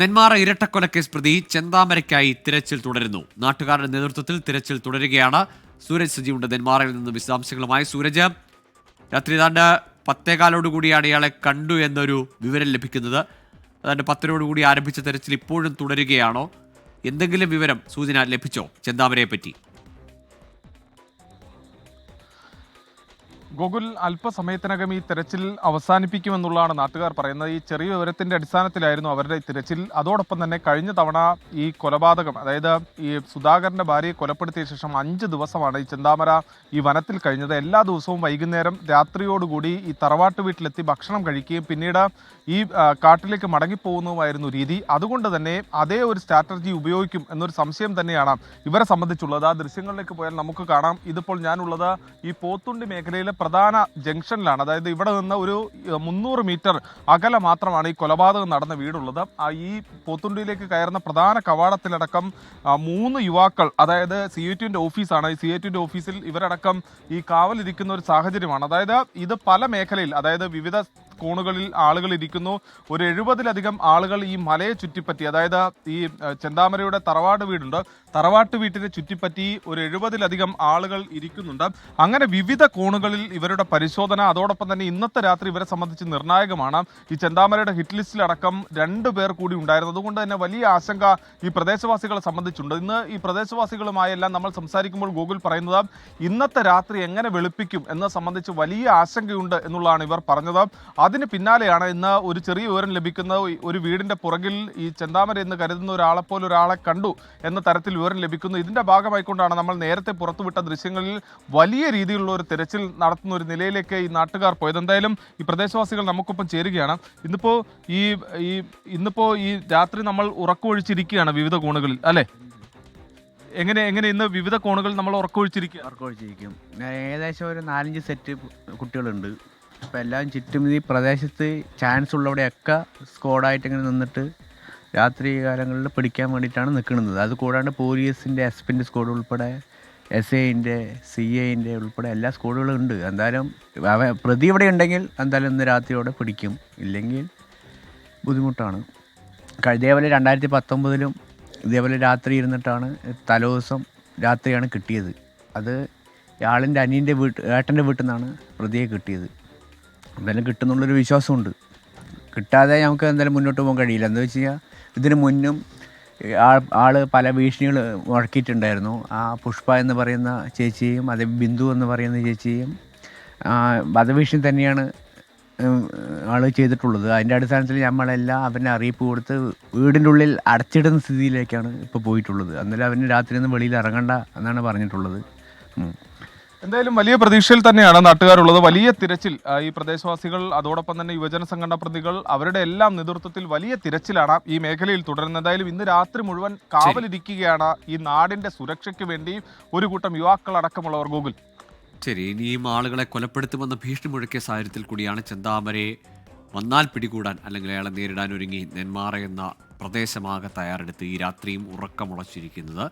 നെന്മാറ ഇരട്ടക്കൊലക്കേസ് പ്രതി ചെന്താമരയ്ക്കായി തിരച്ചിൽ തുടരുന്നു. നാട്ടുകാരുടെ നേതൃത്വത്തിൽ തിരച്ചിൽ തുടരുകയാണ്. സൂരജ് സജിയുണ്ട് നെന്മാറയിൽ നിന്ന് വിശദാംശങ്ങളുമായി. സൂരജ്, രാത്രി ഏതാണ്ട് 10:15 ഇയാളെ കണ്ടു എന്നൊരു വിവരം ലഭിക്കുന്നത്. ഏതാണ്ട് 10:00 ആരംഭിച്ച തെരച്ചിൽ ഇപ്പോഴും തുടരുകയാണോ? എന്തെങ്കിലും വിവരം, സൂചന ലഭിച്ചോ ചെന്താമരയെ പറ്റി? ഗോകുൽ, അല്പസമയത്തിനകം ഈ തെരച്ചിൽ അവസാനിപ്പിക്കുമെന്നുള്ളതാണ് നാട്ടുകാർ പറയുന്നത്. ഈ ചെറിയ വിവരത്തിന്റെ അടിസ്ഥാനത്തിലായിരുന്നു അവരുടെ തിരച്ചിൽ. അതോടൊപ്പം തന്നെ കഴിഞ്ഞ തവണ ഈ കൊലപാതകം, അതായത് ഈ സുധാകരന്റെ ഭാര്യയെ കൊലപ്പെടുത്തിയ ശേഷം 5 ദിവസമാണ് ഈ ചെന്താമര ഈ വനത്തിൽ കഴിഞ്ഞത്. എല്ലാ ദിവസവും വൈകുന്നേരം രാത്രിയോടുകൂടി ഈ തറവാട്ട് വീട്ടിലെത്തി ഭക്ഷണം കഴിക്കുകയും പിന്നീട് ഈ കാട്ടിലേക്ക് മടങ്ങിപ്പോകുന്നതുമായിരുന്നു രീതി. അതുകൊണ്ട് തന്നെ അതേ ഒരു സ്ട്രാറ്റജി ഉപയോഗിക്കും എന്നൊരു സംശയം തന്നെയാണ് ഇവരെ സംബന്ധിച്ചുള്ളത്. ആ ദൃശ്യങ്ങളിലേക്ക് പോയാൽ നമുക്ക് കാണാം. ഇതിപ്പോൾ ഞാനുള്ളത് ഈ പോത്തുണ്ടി മേഖലയിലെ പ്രധാന ജംഗ്ഷനിലാണ്. അതായത് ഇവിടെ നിന്ന് ഒരു 300 മീറ്റർ അകലെ മാത്രമാണ് ഈ കൊലപാതകം നടന്ന വീടുള്ളത്. ഈ പോത്തുണ്ടിയിലേക്ക് കയറുന്ന പ്രധാന കവാടത്തിലടക്കം 3 യുവാക്കൾ, അതായത് CATUവിൻ്റെ ഓഫീസാണ്. ഈ CATUവിൻ്റെ ഓഫീസിൽ ഇവരടക്കം ഈ കാവലിരിക്കുന്ന ഒരു സാഹചര്യമാണ്. അതായത് ഇത് പല മേഖലയിൽ, അതായത് വിവിധ കോണുകളിൽ ആളുകൾ ഇരിക്കുന്നു. ഒരു 70-ലധികം ആളുകൾ ഈ മലയെ ചുറ്റിപ്പറ്റി, അതായത് ഈ ചെന്താമരയുടെ തറവാട് വീടുണ്ട്, തറവാട്ട് വീട്ടിനെ ചുറ്റിപ്പറ്റി ഒരു 70-ലധികം ആളുകൾ ഇരിക്കുന്നുണ്ട്. അങ്ങനെ വിവിധ കോണുകളിൽ ഇവരുടെ പരിശോധന. അതോടൊപ്പം തന്നെ ഇന്നത്തെ രാത്രി ഇവരെ സംബന്ധിച്ച് നിർണായകമാണ്. ഈ ചെന്താമരയുടെ ഹിറ്റ് ലിസ്റ്റിലടക്കം 2 പേർ കൂടി ഉണ്ടായിരുന്നു. അതുകൊണ്ട് തന്നെ വലിയ ആശങ്ക ഈ പ്രദേശവാസികളെ സംബന്ധിച്ചുണ്ട്. ഇന്ന് ഈ പ്രദേശവാസികളുമായെല്ലാം നമ്മൾ സംസാരിക്കുമ്പോൾ ഗൂഗിൾ പറയുന്നത് ഇന്നത്തെ രാത്രി എങ്ങനെ വെളുപ്പിക്കും എന്നത് സംബന്ധിച്ച് വലിയ ആശങ്കയുണ്ട് എന്നുള്ളതാണ് ഇവർ പറഞ്ഞത്. അതിന് പിന്നാലെയാണ് ഇന്ന് ഒരു ചെറിയ വിവരം ലഭിക്കുന്ന ഒരു വീടിന്റെ പുറകിൽ ഈ ചെന്താമര എന്ന് കരുതുന്ന ഒരാളെ കണ്ടു എന്ന തരത്തിൽ വിവരം ലഭിക്കുന്നു. ഇതിന്റെ ഭാഗമായിക്കൊണ്ടാണ് നമ്മൾ നേരത്തെ പുറത്തുവിട്ട ദൃശ്യങ്ങളിൽ വലിയ രീതിയിലുള്ള ഒരു തിരച്ചിൽ നടത്തുന്ന ഒരു നിലയിലേക്ക് ഈ നാട്ടുകാർ പോയത്. എന്തായാലും ഈ പ്രദേശവാസികൾ നമുക്കൊപ്പം ചേരുകയാണ്. ഇന്നിപ്പോ ഈ രാത്രി നമ്മൾ ഉറക്കമൊഴിച്ചിരിക്കുകയാണ് വിവിധ കോണുകളിൽ, അല്ലെ? എങ്ങനെ ഇന്ന് വിവിധ കോണുകളിൽ നമ്മൾ ഉറക്കമൊഴിച്ചിരിക്കും. ഏകദേശം ഒരു 4-5 സെറ്റ് കുട്ടികളുണ്ട്. അപ്പോൾ എല്ലാം ചുറ്റും ഈ പ്രദേശത്ത് ചാൻസ് ഉള്ളവിടെയൊക്കെ സ്ക്വാഡായിട്ട് ഇങ്ങനെ നിന്നിട്ട് രാത്രി കാലങ്ങളിൽ പിടിക്കാൻ വേണ്ടിയിട്ടാണ് നിൽക്കുന്നത്. അത് കൂടാണ്ട് പോലീസിൻ്റെ SP സ്ക്വാഡ് ഉൾപ്പെടെ SIൻ്റെ CIൻ്റെ ഉൾപ്പെടെ എല്ലാ സ്ക്വാഡുകളും ഉണ്ട്. എന്തായാലും പ്രതി ഇവിടെ ഉണ്ടെങ്കിൽ എന്തായാലും ഇന്ന് രാത്രിയോടെ പിടിക്കും, ഇല്ലെങ്കിൽ ബുദ്ധിമുട്ടാണ്. ഇതേപോലെ 2019-ലും ഇതേപോലെ രാത്രി ഇരുന്നിട്ടാണ് തലേദിവസം രാത്രിയാണ് കിട്ടിയത്. അത് ആളിൻ്റെ ഏട്ടൻ്റെ വീട്ടിൽ നിന്നാണ് പ്രതിയെ കിട്ടിയത്. എന്തായാലും കിട്ടുന്നുള്ളൊരു വിശ്വാസമുണ്ട്. കിട്ടാതെ നമുക്ക് എന്തായാലും മുന്നോട്ട് പോകാൻ കഴിയില്ല. എന്താ വെച്ച് കഴിഞ്ഞാൽ ഇതിന് മുന്നും ആള് പല ഭീഷണികൾ മുഴക്കിയിട്ടുണ്ടായിരുന്നു. ആ പുഷ്പ എന്ന് പറയുന്ന ചേച്ചിയെയും അതേ ബിന്ദു എന്ന് പറയുന്ന ചേച്ചിയെയും വധഭീഷണി തന്നെയാണ് ആൾ ചെയ്തിട്ടുള്ളത്. അതിൻ്റെ അടിസ്ഥാനത്തിൽ നമ്മളെല്ലാം അവനെ അറിയിപ്പ് കൊടുത്ത് വീടിൻ്റെ ഉള്ളിൽ അടച്ചിടുന്ന സ്ഥിതിയിലേക്കാണ് ഇപ്പോൾ പോയിട്ടുള്ളത്. എന്നാലും അവന് രാത്രി ഒന്നും വെളിയിൽ ഇറങ്ങണ്ട എന്നാണ് പറഞ്ഞിട്ടുള്ളത്. എന്തായാലും വലിയ പ്രതീക്ഷയിൽ തന്നെയാണ് നാട്ടുകാരുള്ളത്. വലിയ തിരച്ചിൽ ഈ പ്രദേശവാസികൾ, അതോടൊപ്പം തന്നെ യുവജന സംഘടനാ പ്രതികൾ, അവരുടെ എല്ലാം നേതൃത്വത്തിൽ വലിയ തിരച്ചിലാണ് ഈ മേഖലയിൽ തുടരുന്നത്. എന്തായാലും ഇന്ന് രാത്രി മുഴുവൻ കാവലിരിക്കുകയാണ് ഈ നാടിന്റെ സുരക്ഷയ്ക്ക് വേണ്ടി ഒരു കൂട്ടം യുവാക്കൾ അടക്കമുള്ളവർ. ഗൂഗിൾ, ശരി, ഇനിയും ആളുകളെ കൊലപ്പെടുത്തുമെന്ന ഭീഷണി മുഴക്കിയ സാഹചര്യത്തിൽ കൂടിയാണ് ചെന്താമരയെ വന്നാൽ പിടികൂടാൻ അല്ലെങ്കിൽ അയാളെ നേരിടാൻ ഒരുങ്ങി നെന്മാറ എന്ന പ്രദേശമാകെ തയ്യാറെടുത്ത് ഈ രാത്രിയും ഉറക്കമുളച്ചിരിക്കുന്നത്.